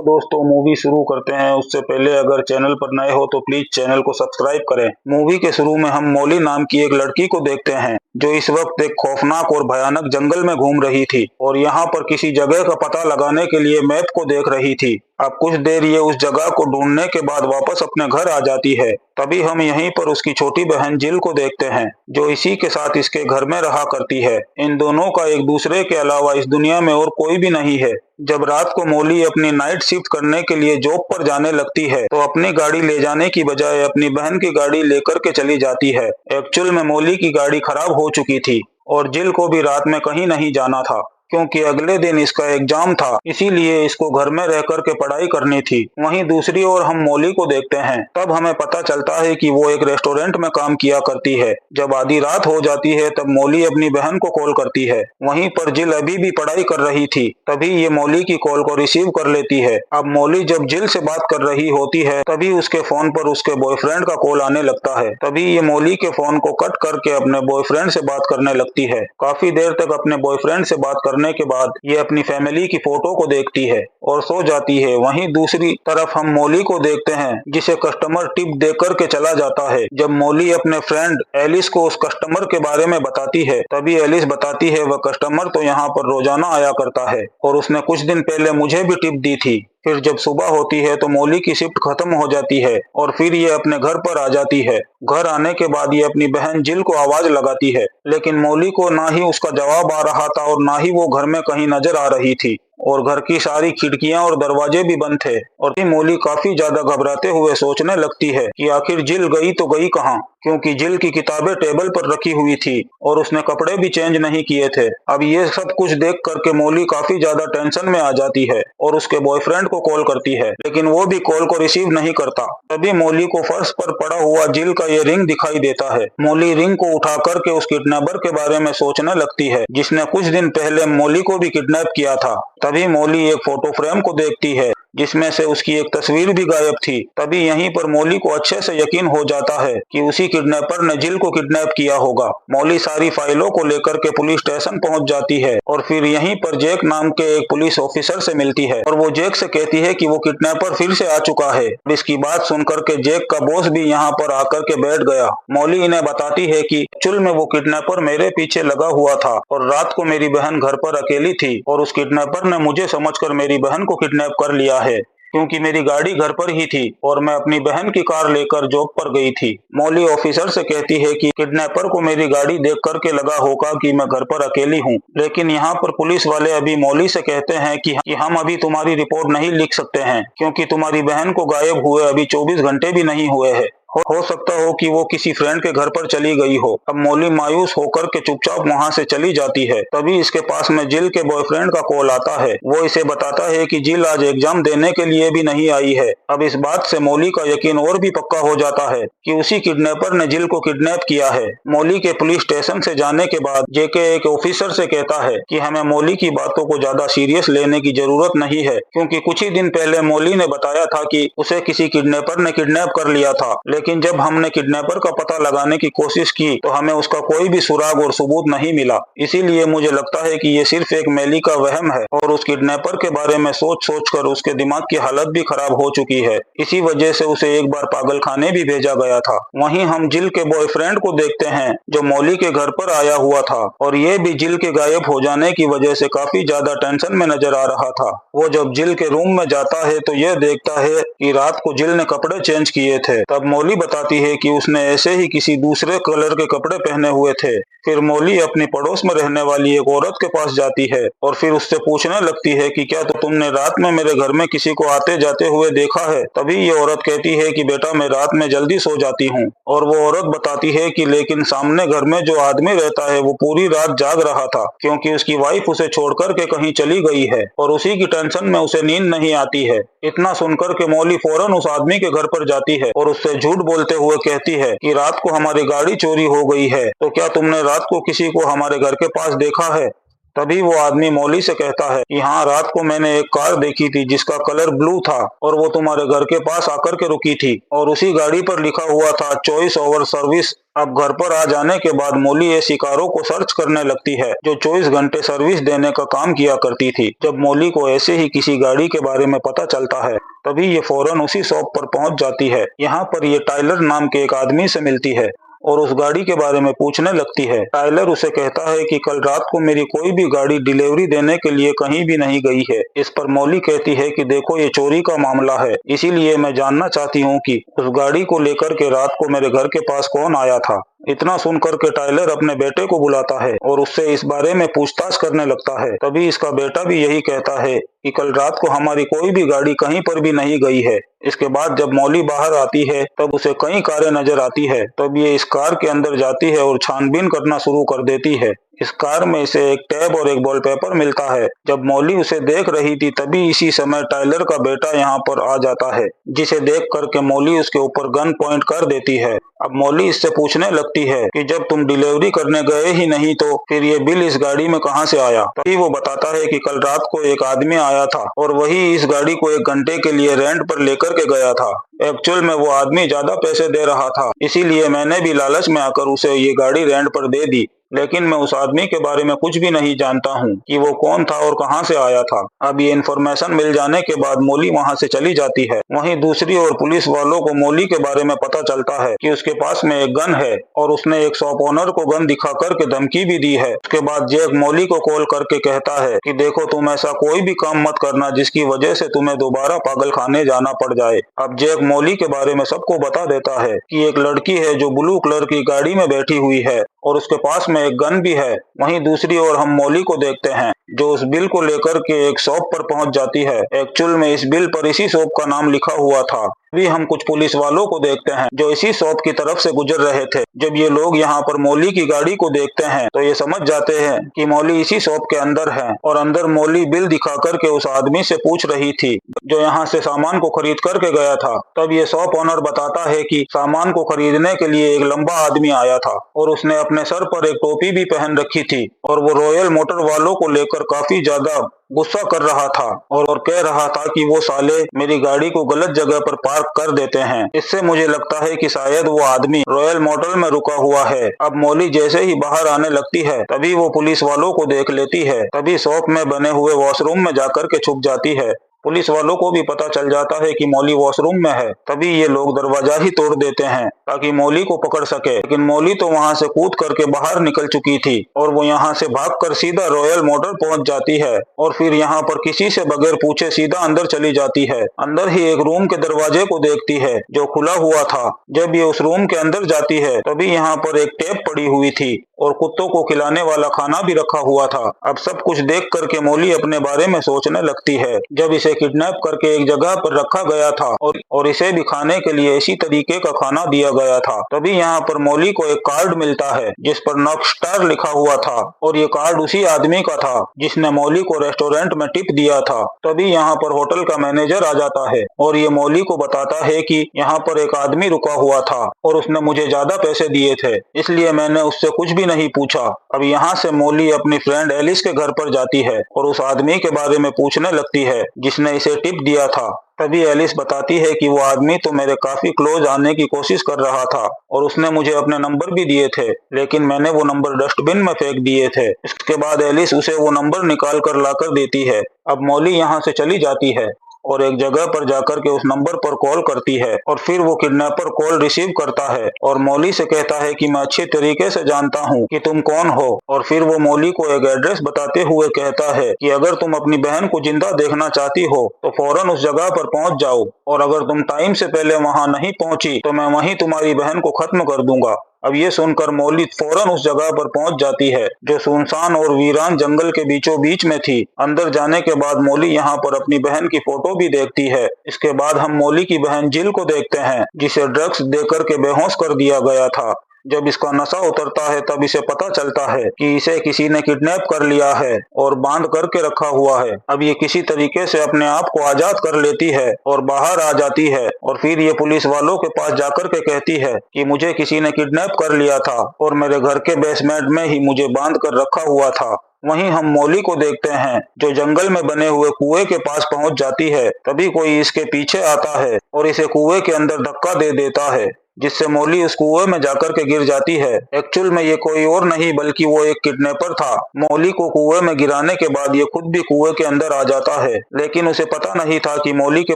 दोस्तों, मूवी शुरू करते हैं उससे पहले अगर चैनल पर नए हो तो प्लीज चैनल को सब्सक्राइब करें। मूवी के शुरू में हम मौली नाम की एक लड़की को देखते हैं जो इस वक्त एक खौफनाक और भयानक जंगल में घूम रही थी और यहाँ पर किसी जगह का पता लगाने के लिए मैप को देख रही थी। अब कुछ देर ये उस जगह को ढूंढने के बाद वापस अपने घर आ जाती है। तभी हम यहीं पर उसकी छोटी बहन जिल को देखते हैं जो इसी के साथ इसके घर में रहा करती है। इन दोनों का एक दूसरे के अलावा इस दुनिया में और कोई भी नहीं है। जब रात को मौली अपनी नाइट शिफ्ट करने के लिए जॉब पर जाने लगती है तो अपनी गाड़ी ले जाने की बजाय अपनी बहन की गाड़ी लेकर के चली जाती है। एक्चुअल में मौली की गाड़ी खराब हो चुकी थी और जिल को भी रात में कहीं नहीं जाना था क्योंकि अगले दिन इसका एग्जाम था, इसीलिए इसको घर में रह कर के पढ़ाई करनी थी। वहीं दूसरी ओर हम मौली को देखते हैं। तब हमें पता चलता है कि वो एक रेस्टोरेंट में काम किया करती है। जब आधी रात हो जाती है तब मौली अपनी बहन को कॉल करती है। वहीं पर जिल अभी भी पढ़ाई कर रही थी, तभी ये मौली की कॉल को रिसीव कर लेती है। अब मौली जब जिल से बात कर रही होती है तभी उसके फोन पर उसके बॉयफ्रेंड का कॉल आने लगता है। तभी ये मौली के फोन को कट करके अपने बॉयफ्रेंड से बात करने लगती है। काफी देर तक अपने बॉयफ्रेंड से बात करने के बाद ये अपनी फैमिली की फोटो को देखती है और सो जाती है। वहीं दूसरी तरफ हम मौली को देखते हैं जिसे कस्टमर टिप दे करके चला जाता है। जब मौली अपने फ्रेंड एलिस को उस कस्टमर के बारे में बताती है तभी एलिस बताती है वह कस्टमर तो यहाँ पर रोजाना आया करता है और उसने कुछ दिन पहले मुझे भी टिप दी थी। फिर जब सुबह होती है तो मौली की शिफ्ट खत्म हो जाती है और फिर ये अपने घर पर आ जाती है। घर आने के बाद ये अपनी बहन जिल को आवाज लगाती है, लेकिन मौली को ना ही उसका जवाब आ रहा था और ना ही वो घर में कहीं नजर आ रही थी और घर की सारी खिड़कियां और दरवाजे भी बंद थे। और मौली काफी ज्यादा घबराते हुए सोचने लगती है कि आखिर जिल गई तो गई कहाँ, क्योंकि जिल की किताबें टेबल पर रखी हुई थी और उसने कपड़े भी चेंज नहीं किए थे। अब ये सब कुछ देख करके मौली काफी ज्यादा टेंशन में आ जाती है और उसके बॉयफ्रेंड को कॉल करती है, लेकिन वो भी कॉल को रिसीव नहीं करता। तभी मौली को फर्श पर पड़ा हुआ जिल का ये रिंग दिखाई देता है। मौली रिंग को उठा करके उस किडनैपर के बारे में सोचने लगती है जिसने कुछ दिन पहले मौली को भी किडनैप किया था। तभी मौली एक फोटो फ्रेम को देखती है जिसमें से उसकी एक तस्वीर भी गायब थी। तभी यहीं पर मौली को अच्छे से यकीन हो जाता है कि उसी किडनैपर ने जिल को किडनैप किया होगा। मौली सारी फाइलों को लेकर के पुलिस स्टेशन पहुंच जाती है और फिर यहीं पर जैक नाम के एक पुलिस ऑफिसर से मिलती है और वो जैक से कहती है कि वो किडनैपर फिर से आ चुका है। इसकी बात सुनकर के जैक का बॉस भी यहाँ पर आकर के बैठ गया। मौली इन्हें बताती है कि एक्चुअल में वो किडनैपर मेरे पीछे लगा हुआ था और रात को मेरी बहन घर पर अकेली थी और उस किडनैपर ने मुझे समझकर मेरी बहन को किडनैप कर लिया है, क्योंकि मेरी गाड़ी घर पर ही थी और मैं अपनी बहन की कार लेकर जॉब पर गई थी। मौली ऑफिसर से कहती है कि किडनैपर को मेरी गाड़ी देख करके लगा होगा कि मैं घर पर अकेली हूँ, लेकिन यहाँ पर पुलिस वाले अभी मौली से कहते हैं कि हम अभी तुम्हारी रिपोर्ट नहीं लिख सकते हैं क्योंकि तुम्हारी बहन को गायब हुए अभी 24 घंटे भी नहीं हुए हैं। हो सकता हो कि वो किसी फ्रेंड के घर पर चली गई हो। अब मौली मायूस होकर के चुपचाप वहाँ से चली जाती है। तभी इसके पास में जिल के बॉयफ्रेंड का कॉल आता है। वो इसे बताता है कि जिल आज एग्जाम देने के लिए भी नहीं आई है। अब इस बात से मौली का यकीन और भी पक्का हो जाता है कि उसी किडनैपर ने जिल को किडनैप किया है। मौली के पुलिस स्टेशन से जाने के बाद जेके एक ऑफिसर से कहता है कि हमें मौली की बातों को ज्यादा सीरियस लेने की जरूरत नहीं है, क्योंकि कुछ ही दिन पहले मौली ने बताया था कि उसे किसी किडनैपर ने किडनैप कर लिया था, लेकिन जब हमने किडनैपर का पता लगाने की कोशिश की तो हमें उसका कोई भी सुराग और सबूत नहीं मिला। इसीलिए मुझे लगता है कि ये सिर्फ एक मैली का वहम है और उस किडनैपर के बारे में सोच सोच कर उसके दिमाग की हालत भी खराब हो चुकी है। इसी वजह से उसे एक बार पागल खाने भी भेजा गया था। वहीं हम जिल के बॉयफ्रेंड को देखते हैं जो मौली के घर पर आया हुआ था और ये भी जिल के गायब हो जाने की वजह से काफी ज्यादा टेंशन में नजर आ रहा था। वो जब जिल के रूम में जाता है तो यह देखता है कि रात को जिल ने कपड़े चेंज किए थे। तब मौली बताती है कि उसने ऐसे ही किसी दूसरे कलर के कपड़े पहने हुए थे। फिर मौली अपनी पड़ोस में रहने वाली एक औरत के पास जाती है और फिर उससे पूछने लगती है कि क्या तो तुमने रात में मेरे घर में किसी को आते जाते हुए देखा है। तभी ये औरत कहती है कि बेटा मैं रात में जल्दी सो जाती हूँ। और वो औरत बताती है कि लेकिन सामने घर में जो आदमी रहता है वो पूरी रात जाग रहा था क्योंकि उसकी वाइफ उसे छोड़कर के कहीं चली गई है और उसी की टेंशन में उसे नींद नहीं आती है। इतना सुनकर के मौली फौरन उस आदमी के घर पर जाती है और उससे झूठ बोलते हुए कहती है कि रात को हमारी गाड़ी चोरी हो गई है, तो क्या तुमने रात को किसी को हमारे घर के पास देखा है। तभी वो आदमी मौली से कहता है कि हाँ, रात को मैंने एक कार देखी थी जिसका कलर ब्लू था और वो तुम्हारे घर के पास आकर के रुकी थी और उसी गाड़ी पर लिखा हुआ था चॉइस ओवर सर्विस। अब घर पर आ जाने के बाद मौली ऐसी कारों को सर्च करने लगती है जो 24 घंटे सर्विस देने का काम किया करती थी। जब मौली को ऐसे ही किसी गाड़ी के बारे में पता चलता है तभी ये फौरन उसी शॉप पर पहुंच जाती है। यहाँ पर ये टाइलर नाम के एक आदमी से मिलती है और उस गाड़ी के बारे में पूछने लगती है। टाइलर उसे कहता है कि कल रात को मेरी कोई भी गाड़ी डिलीवरी देने के लिए कहीं भी नहीं गई है। इस पर मौली कहती है कि देखो, ये चोरी का मामला है, इसीलिए मैं जानना चाहती हूँ कि उस गाड़ी को लेकर के रात को मेरे घर के पास कौन आया था। इतना सुनकर के टाइलर अपने बेटे को बुलाता है और उससे इस बारे में पूछताछ करने लगता है। तभी इसका बेटा भी यही कहता है कि कल रात को हमारी कोई भी गाड़ी कहीं पर भी नहीं गई है। इसके बाद जब मौली बाहर आती है तब उसे कई कारें नजर आती है। तब ये इस कार के अंदर जाती है और छानबीन करना शुरू कर देती है। इस कार में इसे एक टैब और एक वॉलपेपर मिलता है। जब मौली उसे देख रही थी तभी इसी समय टाइलर का बेटा यहाँ पर आ जाता है, जिसे देख करके मौली उसके ऊपर गन पॉइंट कर देती है। अब मौली इससे पूछने लगती है कि जब तुम डिलीवरी करने गए ही नहीं तो फिर ये बिल इस गाड़ी में कहाँ से आया। तभी वो बताता है कि कल रात को एक आदमी आया था और वही इस गाड़ी को 1 घंटे के लिए रेंट पर लेकर के गया था। एक्चुअल में वो आदमी ज्यादा पैसे दे रहा था, इसीलिए मैंने भी लालच में आकर उसे ये गाड़ी रेंट पर दे दी। लेकिन मैं उस आदमी के बारे में कुछ भी नहीं जानता हूँ कि वो कौन था और कहाँ से आया था। अब ये इन्फॉर्मेशन मिल जाने के बाद मौली वहाँ से चली जाती है। वहीं दूसरी ओर पुलिस वालों को मौली के बारे में पता चलता है कि उसके पास में एक गन है और उसने एक शॉप ओनर को गन दिखा करके धमकी भी दी है। उसके बाद जैक मौली को कॉल करके कहता है कि देखो, तुम ऐसा कोई भी काम मत करना जिसकी वजह से तुम्हें दोबारा पागल खाने जाना पड़ जाए। अब जैक मौली के बारे में सबको बता देता है कि एक लड़की है जो ब्लू कलर की गाड़ी में बैठी हुई है और उसके पास में एक गन भी है। वहीं दूसरी ओर हम मौली को देखते हैं जो उस बिल को लेकर के एक शॉप पर पहुंच जाती है। एक्चुअल में इस बिल पर इसी शॉप का नाम लिखा हुआ था। अभी हम कुछ पुलिस वालों को देखते हैं जो इसी शॉप की तरफ से गुजर रहे थे। जब ये लोग यहाँ पर मौली की गाड़ी को देखते हैं तो ये समझ जाते हैं कि मौली इसी शॉप के अंदर है और अंदर मौली बिल दिखा करके उस आदमी से पूछ रही थी जो यहाँ से सामान को खरीद करके गया था। तब ये शॉप ओनर बताता है कि सामान को खरीदने के लिए एक लंबा आदमी आया था और उसने अपने सर पर एक टोपी भी पहन रखी थी और वो रॉयल मोटर वालों को लेकर काफी ज्यादा गुस्सा कर रहा था और कह रहा था कि वो साले मेरी गाड़ी को गलत जगह पर पार्क कर देते हैं। इससे मुझे लगता है कि शायद वो आदमी रॉयल मोटर में रुका हुआ है। अब मौली जैसे ही बाहर आने लगती है तभी वो पुलिस वालों को देख लेती है। तभी शॉप में बने हुए वॉशरूम में जाकर के छुप जाती है। पुलिस वालों को भी पता चल जाता है कि मौली वॉशरूम में है। तभी ये लोग दरवाजा ही तोड़ देते हैं ताकि मौली को पकड़ सके, लेकिन मौली तो वहां से कूद करके बाहर निकल चुकी थी और वो यहाँ से भागकर सीधा रॉयल मोटर पहुंच जाती है और फिर यहाँ पर किसी से बगैर पूछे सीधा अंदर चली जाती है। अंदर ही एक रूम के दरवाजे को देखती है जो खुला हुआ था। जब ये उस रूम के अंदर जाती है तभी यहाँ पर एक टेप पड़ी हुई थी और कुत्तों को खिलाने वाला खाना भी रखा हुआ था। अब सब कुछ देख करके मौली अपने बारे में सोचने लगती है। जब इसे किडनैप करके एक जगह पर रखा गया था और इसे भी खाने के लिए इसी तरीके का खाना दिया गया था, तभी यहाँ पर मौली को एक कार्ड मिलता है जिस पर नॉकस्टार लिखा हुआ था और ये कार्ड उसी आदमी का था जिसने मौली को रेस्टोरेंट में टिप दिया था। तभी यहाँ पर होटल का मैनेजर आ जाता है और ये मौली को बताता है कि यहाँ पर एक आदमी रुका हुआ था और उसने मुझे ज्यादा पैसे दिए थे, इसलिए मैंने उससे कुछ भी नहीं पूछा। अब यहाँ से मौली अपनी फ्रेंड एलिस के घर पर जाती है और उस आदमी के बारे में पूछने लगती है जिसने इसे टिप दिया था। तभी एलिस बताती है कि वो आदमी तो मेरे काफी क्लोज आने की कोशिश कर रहा था और उसने मुझे अपने नंबर भी दिए थे, लेकिन मैंने वो नंबर डस्टबिन में फेंक दिए थे। इसके बाद एलिस उसे वो नंबर निकाल कर लाकर देती है। अब मौली यहाँ से चली जाती है और एक जगह पर जाकर के उस नंबर पर कॉल करती है और फिर वो किडनैपर कॉल रिसीव करता है और मौली से कहता है कि मैं अच्छी तरीके से जानता हूँ कि तुम कौन हो। और फिर वो मौली को एक एड्रेस बताते हुए कहता है कि अगर तुम अपनी बहन को जिंदा देखना चाहती हो तो फौरन उस जगह पर पहुंच जाओ और अगर तुम टाइम से पहले वहां नहीं पहुंची तो मैं वहीं तुम्हारी बहन को खत्म कर दूंगा। अब ये सुनकर मौली फौरन उस जगह पर पहुंच जाती है जो सुनसान और वीरान जंगल के बीचों बीच में थी। अंदर जाने के बाद मौली यहाँ पर अपनी बहन की फोटो भी देखती है। इसके बाद हम मौली की बहन जिल को देखते हैं जिसे ड्रग्स देकर के बेहोश कर दिया गया था। जब इसका नशा उतरता है तब इसे पता चलता है कि इसे किसी ने किडनैप कर लिया है और बांध करके रखा हुआ है। अब ये किसी तरीके से अपने आप को आजाद कर लेती है और बाहर आ जाती है और फिर ये पुलिस वालों के पास जाकर के कहती है कि मुझे किसी ने किडनैप कर लिया था और मेरे घर के बेसमेंट में ही मुझे बांध कर रखा हुआ था। वहीं हम मौली को देखते हैं जो जंगल में बने हुए कुएं के पास पहुंच जाती है। तभी कोई इसके पीछे आता है और इसे कुएं के अंदर धक्का दे देता है, जिससे मौली उस कुएं में जाकर के गिर जाती है। एक्चुअल में ये कोई और नहीं बल्कि वो एक किडनैपर था। मौली को कुएं में गिराने के बाद ये खुद भी कुएं के अंदर आ जाता है, लेकिन उसे पता नहीं था कि मौली के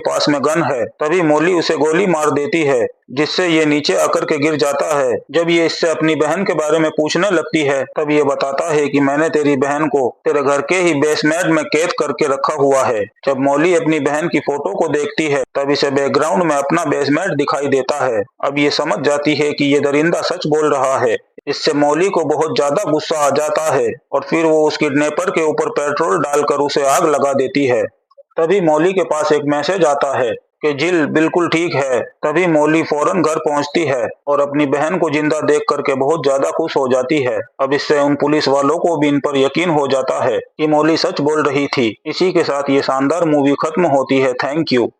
पास में गन है। तभी मौली उसे गोली मार देती है, जिससे ये नीचे आकर के गिर जाता है। जब ये इससे अपनी बहन के बारे में पूछने लगती है तब ये बताता है कि मैंने तेरी बहन को तेरे घर के ही बेसमेंट में कैद करके रखा हुआ है। जब मौली अपनी बहन की फोटो को देखती है तब इसे बैकग्राउंड में अपना बेसमेंट दिखाई देता है। अब ये समझ जाती है कि ये दरिंदा सच बोल रहा है। इससे मौली को बहुत ज्यादा गुस्सा आ जाता है और फिर वो उस किडनैपर के ऊपर पेट्रोल डालकर उसे आग लगा देती है। तभी मौली के पास एक मैसेज आता है कि जिल बिल्कुल ठीक है। तभी मौली फौरन घर पहुंचती है और अपनी बहन को जिंदा देख करके बहुत ज्यादा खुश हो जाती है। अब इससे उन पुलिस वालों को भी इन पर यकीन हो जाता है कि मौली सच बोल रही थी। इसी के साथ ये शानदार मूवी खत्म होती है। Thank you.